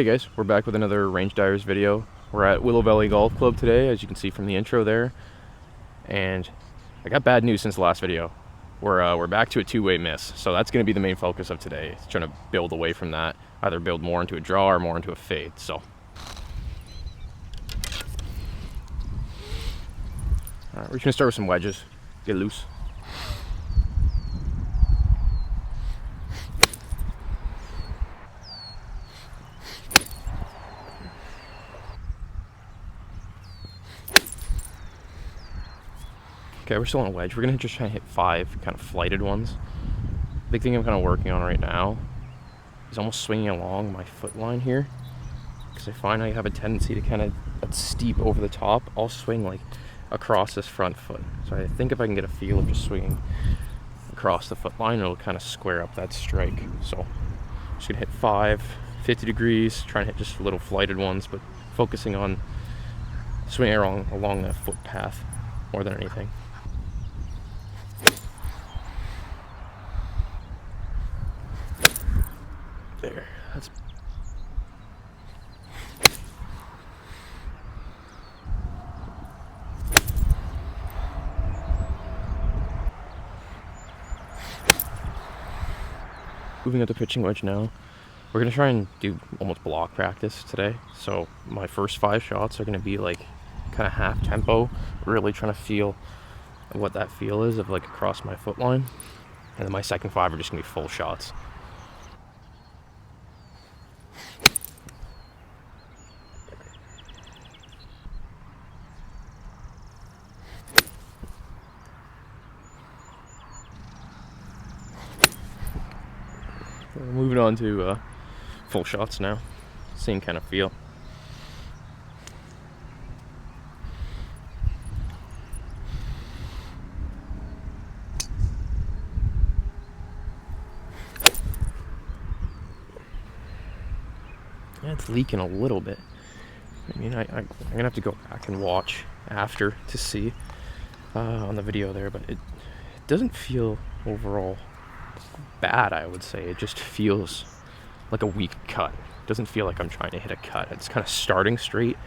Okay guys, we're back with another Range Dyers video. We're at Willow Valley Golf Club today, as you can see from the intro there. And I got bad news since the last video. We're back to a two-way miss, so that's going to be the main focus of today. It's trying to build away from that, either build more into a draw or more into a fade. So, all right, we're just gonna start with some wedges. Get loose. Okay, we're still on a wedge. We're gonna just try and hit 5 kind of flighted ones. Big thing I'm kind of working on right now is almost swinging along my foot line here, because I find I have a tendency to kind of, that's steep over the top, I'll swing like across this front foot. So I think if I can get a feel of just swinging across the foot line, it'll kind of square up that strike. So I'm just gonna hit 5, 50 degrees, try and hit just little flighted ones, but focusing on swinging along that footpath more than anything. There, that's moving up the pitching wedge now. We're gonna try and do almost block practice today. So my first 5 shots are gonna be like kind of half tempo, really trying to feel what that feel is of like across my foot line. And then my second 5 are just gonna be full shots. We're moving on to full shots now. Same kind of feel. Yeah, it's leaking a little bit. I mean, I'm gonna have to go back and watch after to see on the video there, but it doesn't feel overall bad, I would say. It just feels like a weak cut. It doesn't feel like I'm trying to hit a cut. It's kind of starting straight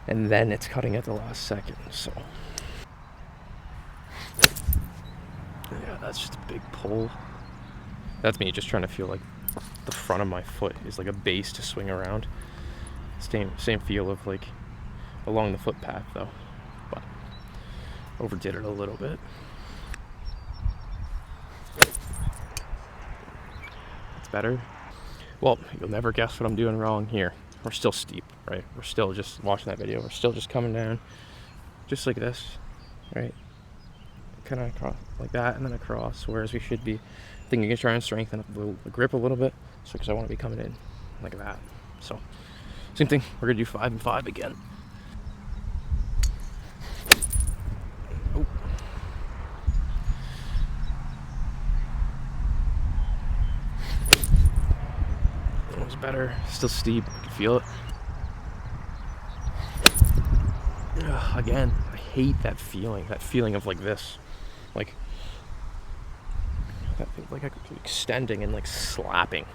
and then it's cutting at the last second. So yeah, that's just a big pull. That's me just trying to feel like the front of my foot is like a base to swing around. Same feel of like along the footpath though, but overdid it a little bit. Better. Well, you'll never guess what I'm doing wrong here. We're still steep, right? We're still just watching that video. We're still just coming down just like this, right? Kind of across like that and then across, whereas we should be thinking of trying to strengthen up the grip a little bit, so because I want to be coming in like that. So same thing, we're gonna do 5 and 5 again. Oh. It was better. Still steep. I can feel it. Ugh, again, I hate that feeling. That feeling of like this, like that, like extending and like slapping.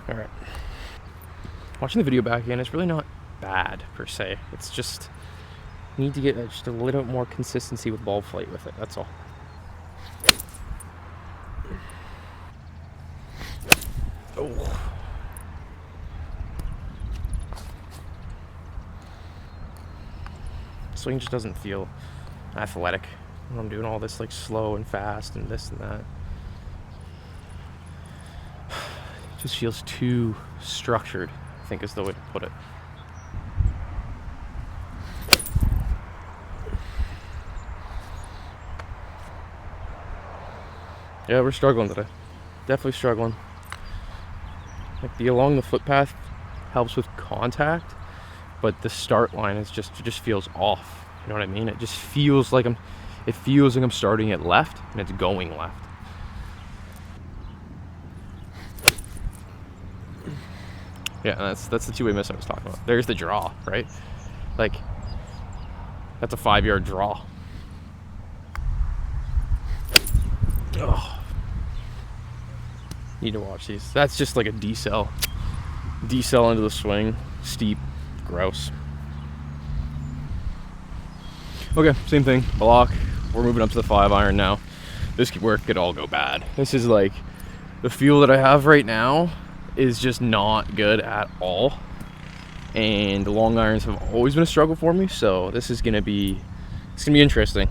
All right. Watching the video back again, it's really not bad per se. It's just need to get just a little bit more consistency with ball flight with it. That's all. Oh. Swing just doesn't feel athletic when I'm doing all this like slow and fast and this and that. It just feels too structured, I think is the way to put it. Yeah, we're struggling today. Definitely struggling. Like the along the footpath helps with contact, but the start line is just, it just feels off. You know what I mean? It just feels like I'm starting at left and it's going left. Yeah, that's the two-way miss I was talking about. There's the draw, right? Like that's a 5-yard draw. Ugh. Need to watch these. That's just like a decel decel into the swing, steep, gross. Okay, same thing, block. We're moving up to the 5-iron now. This could work, could all go bad. This is like, the feel that I have right now is just not good at all. And the long irons have always been a struggle for me, so this is gonna be, it's gonna be interesting.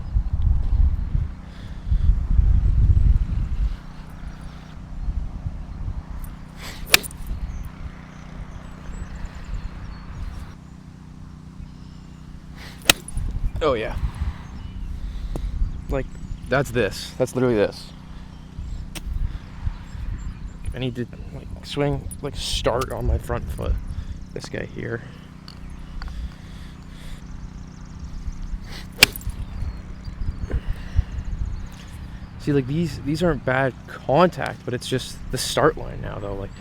Oh yeah. Like, that's literally this. I need to like swing, like start on my front foot. This guy here. See, like these aren't bad contact, but it's just the start line now though. Like,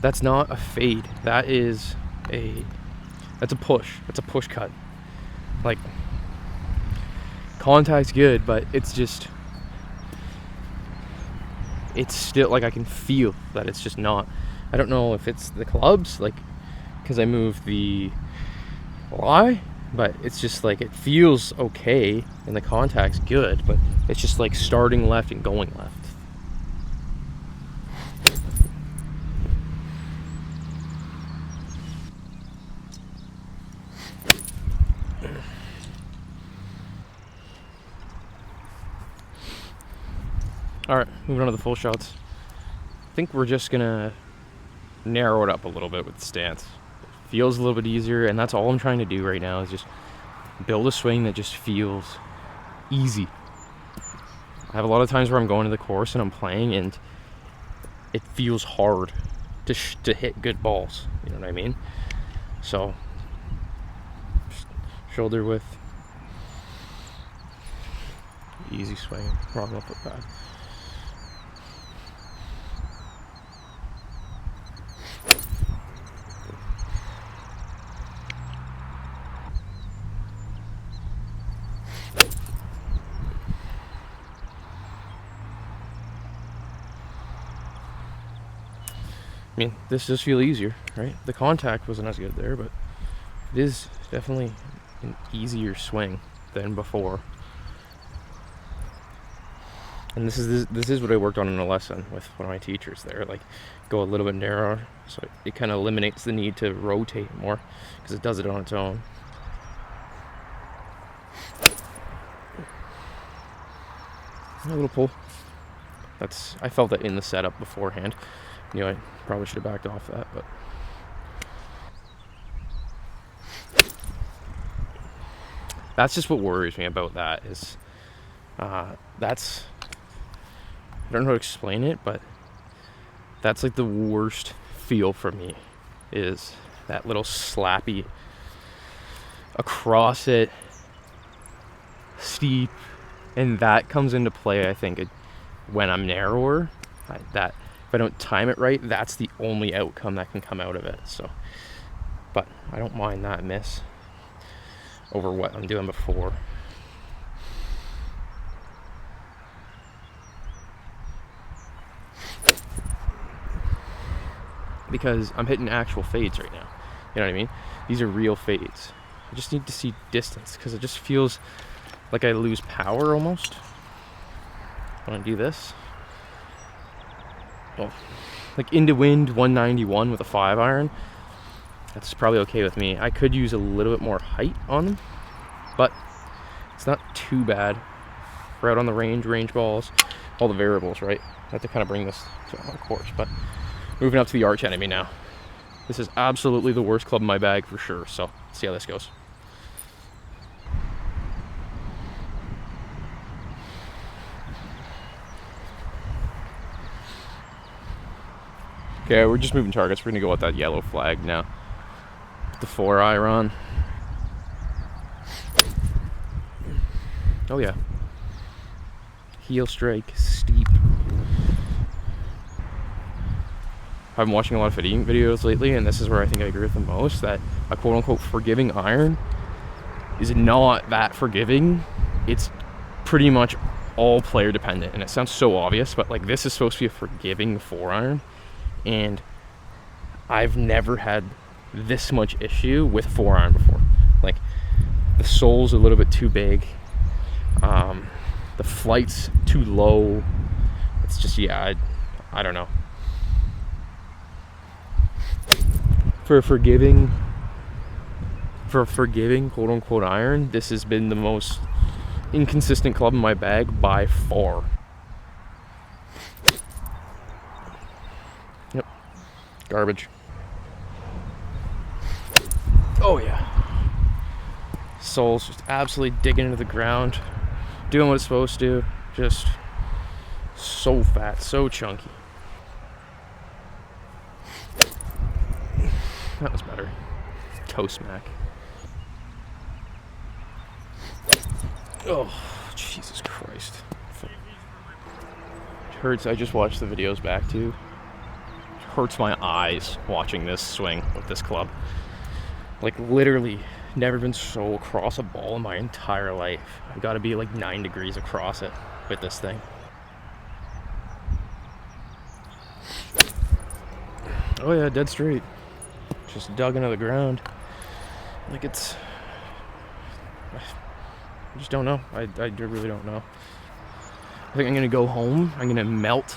that's not a fade. That's a push. That's a push cut. Like, contact's good, but it's just, it's still like, I can feel that it's just not, I don't know if it's the clubs, like, because I moved the lie, but it's just like, it feels okay and the contact's good, but it's just like starting left and going left. All right, moving on to the full shots. I think we're just gonna narrow it up a little bit with the stance. It feels a little bit easier, and that's all I'm trying to do right now, is just build a swing that just feels easy. I have a lot of times where I'm going to the course and I'm playing and it feels hard to hit good balls, you know what I mean? So, shoulder width, easy swing, wrong up foot pad. I mean, this does feel easier, right? The contact wasn't as good there, but it is definitely an easier swing than before. And this is what I worked on in a lesson with one of my teachers there. Like, go a little bit narrower, so it kind of eliminates the need to rotate more, because it does it on its own. A little pull. I felt that in the setup beforehand. You know, I probably should have backed off that, but that's just what worries me about that is that's, I don't know how to explain it, but that's like the worst feel for me, is that little slappy across it, steep, and that comes into play, I think, when I'm narrower. That if I don't time it right, that's the only outcome that can come out of it. So, but I don't mind that miss over what I'm doing before. Because I'm hitting actual fades right now. You know what I mean? These are real fades. I just need to see distance, because it just feels like I lose power almost when I do this. Well, like into wind 191 with a 5-iron, that's probably okay with me. I could use a little bit more height on them, but it's not too bad. We're out on the range balls, all the variables, right? I have to kind of bring this to a course, but moving up to the arch enemy now. This is absolutely the worst club in my bag for sure, so let's see how this goes. Okay, we're just moving targets. We're gonna go with that yellow flag now. The 4-iron. Oh yeah. Heel strike, steep. I've been watching a lot of fitting videos lately, and this is where I think I agree with the most, that a quote-unquote forgiving iron is not that forgiving. It's pretty much all player dependent, and it sounds so obvious, but like, this is supposed to be a forgiving 4-iron, and I've never had this much issue with 4-iron before. Like, the sole's a little bit too big. The flight's too low. It's just, yeah, I don't know. For a forgiving quote unquote iron, this has been the most inconsistent club in my bag by far. Yep. Garbage. Oh yeah. Sole's just absolutely digging into the ground, doing what it's supposed to. Just so fat, so chunky. That was better. Toe smack. Oh, Jesus Christ. It hurts. I just watched the videos back too. It hurts my eyes watching this swing with this club. Like, literally never been so across a ball in my entire life. I gotta be like 9 degrees across it with this thing. Oh yeah, dead straight. Just dug into the ground. Like, it's... I just don't know. I really don't know. I think I'm gonna go home. I'm gonna melt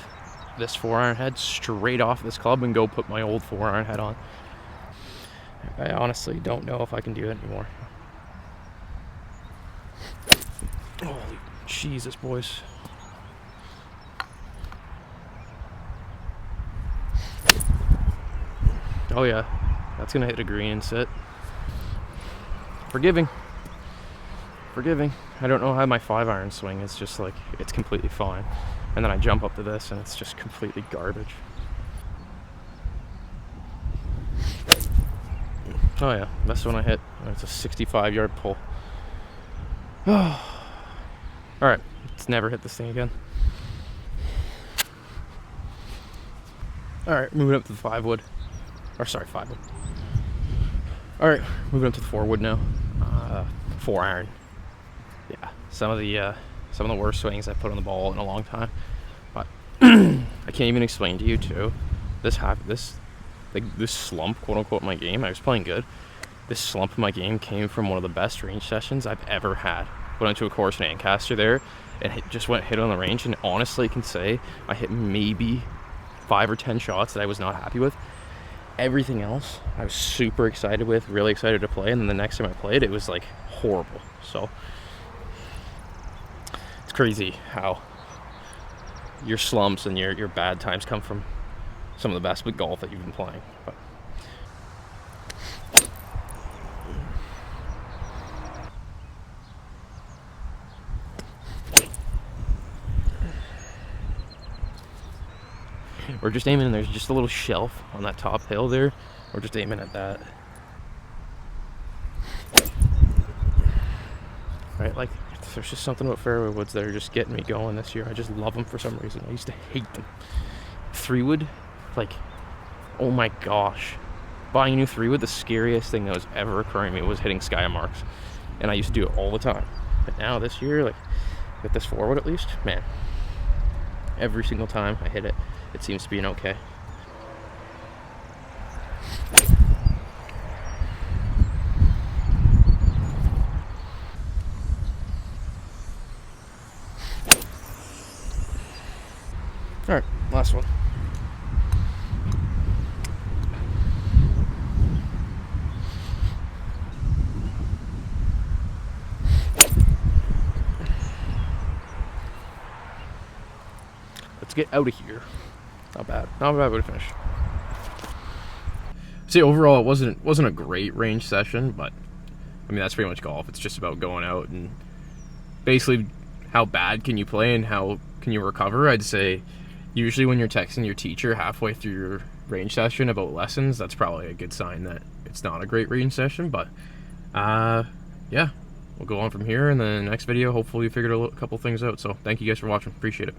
this 4-iron head straight off this club and go put my old 4-iron head on. I honestly don't know if I can do it anymore. Holy Jesus, boys. Oh yeah, that's gonna hit a green and sit. Forgiving. I don't know how my 5-iron swing is. Just like, it's completely fine. And then I jump up to this and it's just completely garbage. Oh yeah, that's when I hit. It's a 65-yard pull. Alright, let's never hit this thing again. Alright, moving up to the 5-wood. Or sorry, 5-wood. Alright, moving up to the 4-wood now. 4-iron. Yeah, some of the worst swings I've put on the ball in a long time. But I can't even explain to you too. This slump, quote unquote, in my game. I was playing good. This slump in my game came from one of the best range sessions I've ever had. Went into a course in Ancaster there, and hit on the range. And honestly, can say I hit maybe 5 or 10 shots that I was not happy with. Everything else I was super excited with, really excited to play. And then the next time I played, it was like horrible. So it's crazy how your slumps and your bad times come from some of the best with golf that you've been playing. But we're just aiming, and there's just a little shelf on that top hill there. We're just aiming at that. Right, like, there's just something about fairway woods that are just getting me going this year. I just love them for some reason. I used to hate them. 3-wood, like, oh my gosh. Buying a new 3-wood, the scariest thing that was ever occurring to me was hitting sky marks. And I used to do it all the time. But now this year, like, with this 4-wood at least, man, every single time I hit it, it seems to be an okay. Alright, last one. Let's get out of here. Not bad. Not a bad way to finish. See, overall, it wasn't a great range session, but I mean, that's pretty much golf. It's just about going out and basically how bad can you play and how can you recover. I'd say usually when you're texting your teacher halfway through your range session about lessons, that's probably a good sign that it's not a great range session. But yeah, we'll go on from here. In the next video, hopefully we figured a couple things out. So thank you guys for watching. Appreciate it.